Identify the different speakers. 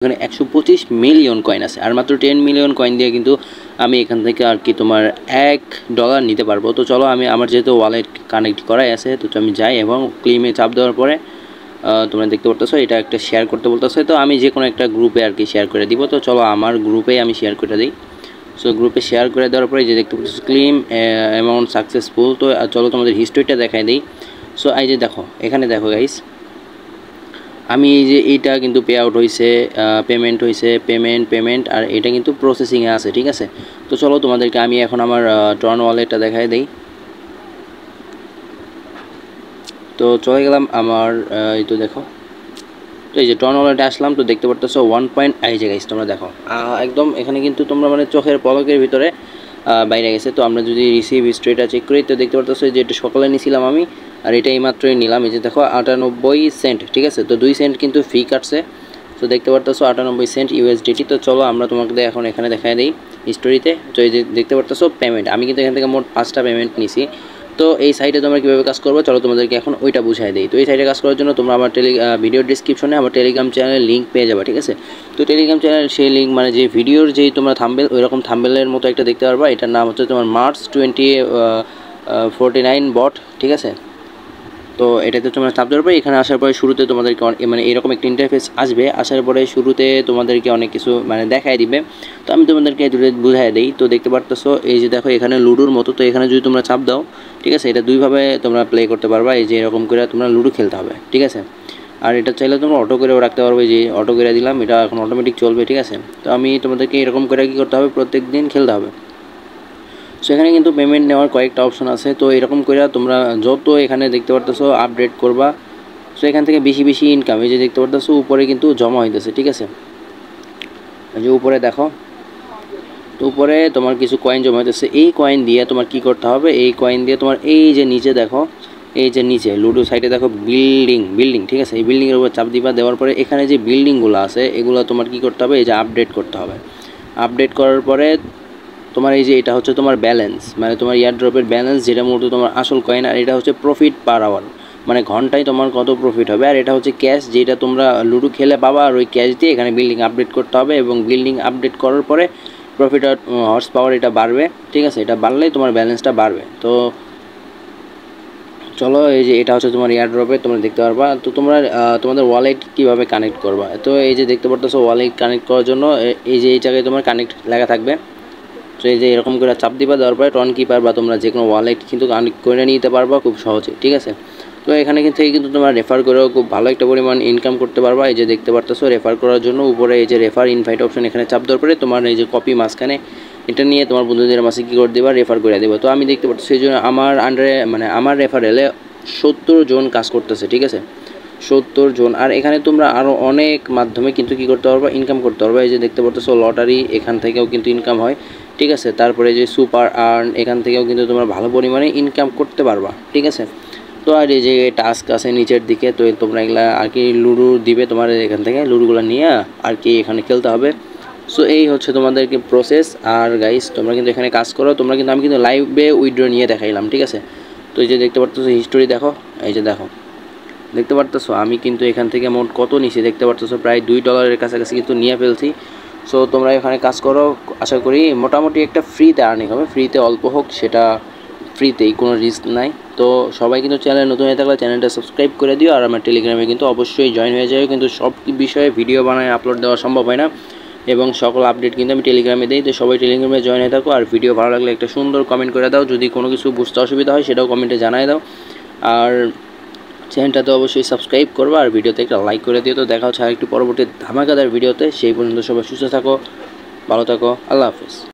Speaker 1: এখানে 125 million coin আছে আর মাত্র 10 মিলিয়ন কয়েন দিয়ে কিন্তু আমি এখান থেকে আর কি তোমার $1 নিতে পারবো। তো চলো আমি আমার যেহেতু ওয়ালেট কানেক্ট করাই আছে তো আমি যাই এবং ক্লেমে চাপ দেওয়ার পরে তোমরা দেখতে পারতেছো এটা একটা শেয়ার করতে বলতেছে। তো আমি যে কোনো একটা গ্রুপে আর কি শেয়ার করে দিব। তো চলো আমার গ্রুপে আমি শেয়ার করে দিই। সো গ্রুপে শেয়ার করে দেওয়ার পরে যে দেখতে পাচ্ছ ক্লেম অ্যামাউন্ট সাকসেসফুল। তো চলো তোমাদের হিস্ট্রিটা দেখাই দিই। সো এই যে দেখো এখানে দেখো গাইস, আমি এই যে এইটা কিন্তু পে আউট হয়েছে, পেমেন্ট হয়েছে, পেমেন্ট আর এটা কিন্তু প্রসেসিংয়ে আছে, ঠিক আছে। তো চলো তোমাদেরকে আমি এখন আমার টর্ন ওয়ালেটটা দেখাই দিই। তো চলে গেলাম আমার এই তো দেখো, তো এই যে টর্ন ওয়ালেটে আসলাম। তো দেখতে পারতেছো 1 পয়েন্ট এই যে গাইস তোমরা দেখো একদম এখানে কিন্তু তোমরা মানে চোখের পলকের ভিতরে বাইরে গেছে। তো আমরা যদি রিসিভ হিস্ট্রিটা চেক করি তো দেখতে পারতেছো যে এটা সকালে নিয়েছিলাম আমি আর এটা এইমাত্রই নিলাম। এই যে দেখো 98 সেন্ট, ঠিক আছে। তো 2 সেন্ট কিন্তু ফি কাটছে। তো দেখতে পারতেছো 98 সেন্ট ইউএসডিটি। তো চলো আমরা তোমাকে এখন এখানে দেখাই দিই হিস্টোরিতে। তো এই যে দেখতে পারতেছো পেমেন্ট, আমি কিন্তু এখান থেকে মোট 5টা পেমেন্ট নিছি। তো এই সাইটে তোমরা কীভাবে কাজ করবো চলো তোমাদেরকে এখন ওইটা বুঝাই দিই। তো এই সাইটে কাজ করার জন্য তোমরা আমার ভিডিও ডিসক্রিপশনে আমার টেলিগ্রাম চ্যানেলের লিঙ্ক পেয়ে যাবে, ঠিক আছে। তো টেলিগ্রাম চ্যানেল সেই লিঙ্ক মানে যে ভিডিওর যেই তোমরা থাম্বেল ওই রকম থাম্বেলের মতো একটা দেখতে পারবা। এটার নাম হচ্ছে তোমার মার্চ 2049 বট, ঠিক আছে। তো এটাতে তোমরা চাপ দেওয়ার পরে এখানে আসার পরে শুরুতে তোমাদেরকে মানে এরকম একটা ইন্টারফেস আসবে। আসার পরে শুরুতে তোমাদেরকে অনেক কিছু মানে দেখাই দিবে। তো আমি তোমাদেরকে বুঝাই দিই। তো দেখতে পারতেছো এই যে দেখো এখানে লুডোর মতো। তো এখানে যদি তোমরা চাপ দাও, ঠিক আছে, এটা দুইভাবে তোমরা প্লে করতে পারবা। এই যে এরকম করে তোমরা লুডো খেলতে হবে, ঠিক আছে। আর এটা চাইলে তোমরা অটো করেও রাখতে পারবে। যে অটো করে দিলাম, এটা এখন অটোমেটিক চলবে, ঠিক আছে। তো আমি তোমাদেরকে এরকম করে কী করতে হবে, প্রত্যেক দিন খেলতে হবে। সো এখানে কিন্তু পেমেন্ট নেওয়ার কয়েকটা অপশন আছে। তো এরকম করে তোমরা যত এখানে দেখতে পারতেছো আপডেট করবা, সো এখান থেকে বেশি বেশি ইনকাম এই যে দেখতে পারতেছো উপরে কিন্তু জমা হইতেছে, ঠিক আছে। এই যে উপরে দেখো, তো উপরে তোমার কিছু কয়েন জমা হইতেছে। এই কয়েন দিয়ে তোমার কি করতে হবে, এই কয়েন দিয়ে তোমার এই যে নিচে দেখো, এই যে নিচে লুডো সাইডে দেখো বিল্ডিং, ঠিক আছে। এই বিল্ডিংয়ের উপর চাপ দিবা, দেওয়ার পরে এখানে যে বিল্ডিংগুলো আছে এগুলো তোমার কি করতে হবে, এই যে আপডেট করতে হবে। আপডেট করার পরে তোমার এই যে এটা হচ্ছে তোমার ব্যালেন্স, মানে তোমার এয়ারড্রপের ব্যালেন্স, যেটা মূলত তোমার আসল কয়েন। আর এটা হচ্ছে প্রফিট পার আওয়ার, মানে ঘন্টায় তোমার কত প্রফিট হবে। আর এটা হচ্ছে ক্যাশ, যেটা তোমরা লুডো খেলে পাবা। আর ওই ক্যাশ দিয়ে এখানে বিল্ডিং আপডেট করতে হবে এবং বিল্ডিং আপডেট করার পরে প্রফিট আর হর্স পাওয়ার এটা বাড়বে, ঠিক আছে। এটা বাড়লেই তোমার ব্যালেন্সটা বাড়বে। তো চলো এই যে এটা হচ্ছে তোমার এয়ারড্রপে তোমরা দেখতে পারবা। তো তোমরা তোমাদের ওয়ালেট কীভাবে কানেক্ট করবা, তো এই যে দেখতে পারতেছো ওয়ালেট কানেক্ট করার জন্য এই যে এই জায়গায় তোমার কানেক্ট লেখা থাকবে। তো এই যে এরকম করে চাপ দিবা, দেওয়ার পরে টর্ন কিপার বা তোমরা যে কোনো ওয়ালেট কিন্তু কানেক্ট করে নিতে পারবা খুব সহজে, ঠিক আছে। তো এখানে থেকে কিন্তু তোমরা রেফার করেও খুব ভালো একটা পরিমাণ ইনকাম করতে পারবা। এই যে দেখতে পারতেছো রেফার করার জন্য উপরে এই যে রেফার ইনভাইট অপশন, এখানে চাপ দেওয়ার পরে তোমার এই যে কপি মাঝখানে এটা নিয়ে তোমার বন্ধুদের মাঝে কী করে দেবা, রেফার করে দেবো। তো আমি দেখতে পাচ্ছি সেই জন্য আমার আন্ডারে মানে আমার রেফারেলে 70 জন কাজ করতেছে, ঠিক আছে, 70 জন। আর এখানে তোমরা আরও অনেক মাধ্যমে কিন্তু কী করতে পারবা, ইনকাম করতে পারবা। এই যে দেখতে পারতেছো লটারি, এখান থেকেও কিন্তু ইনকাম হয়, ঠিক আছে। তারপরে যে সুপার আর্ন, এখান থেকেও কিন্তু তোমরা ভালো পরিমাণে ইনকাম করতে পারবা, ঠিক আছে। তো আর এই যে টাস্ক আছে নিচের দিকে, তো তোমরা এগুলা আর কি লুডো দিবে তোমার এখান থেকে, লুডোগুলো নিয়ে আর কি এখানে খেলতে হবে। সো এই হচ্ছে তোমাদেরকে প্রসেস। আর গাইস তোমরা কিন্তু এখানে কাজ করো, তোমরা কিন্তু আমি কিন্তু লাইভে উইথড্র নিয়ে দেখাইলাম, ঠিক আছে। তো এই যে দেখতে পারতেছো হিস্টোরি দেখো, এই যে দেখো দেখতে পারতেছো আমি কিন্তু এখান থেকে মোট কত নিছি দেখতে পারতেছো, প্রায় $2 কাছাকাছি কিন্তু নিয়ে ফেলছি। সো তোমরা এখানে কাজ করো, আশা করি মোটামুটি একটা ফ্রিতে আর্নিং হবে, ফ্রিতে অল্প হোক সেটা ফ্রিতেই, কোনো রিস্ক নাই। তো সবাই কিন্তু চ্যানেল নতুন হয়ে থাকলে চ্যানেলটা সাবস্ক্রাইব করে দিও। আর আমার টেলিগ্রামে কিন্তু অবশ্যই জয়েন হয়ে যাবে, কিন্তু সব বিষয়ে ভিডিও বানায় আপলোড দেওয়া সম্ভব হয় না এবং সকল আপডেট কিন্তু আমি টেলিগ্রামে দিই। তো সবাই টেলিগ্রামে জয়েন হয়ে থাকো। আর ভিডিও ভালো লাগলে একটা সুন্দর কমেন্ট করে দাও, যদি কোনো কিছু বুঝতে অসুবিধা হয় সেটাও কমেন্টে জানাই দাও। আর চ্যানেলটাতে অবশ্যই সাবস্ক্রাইব করবা আর ভিডিওতে একটা লাইক করে দিও। তো দেখা হচ্ছে আরেকটি পরবর্তী ধামাকাদার ভিডিওতে। সেই পর্যন্ত সবাই সুস্থ থাকো, ভালো থাকো, আল্লাহ হাফেজ।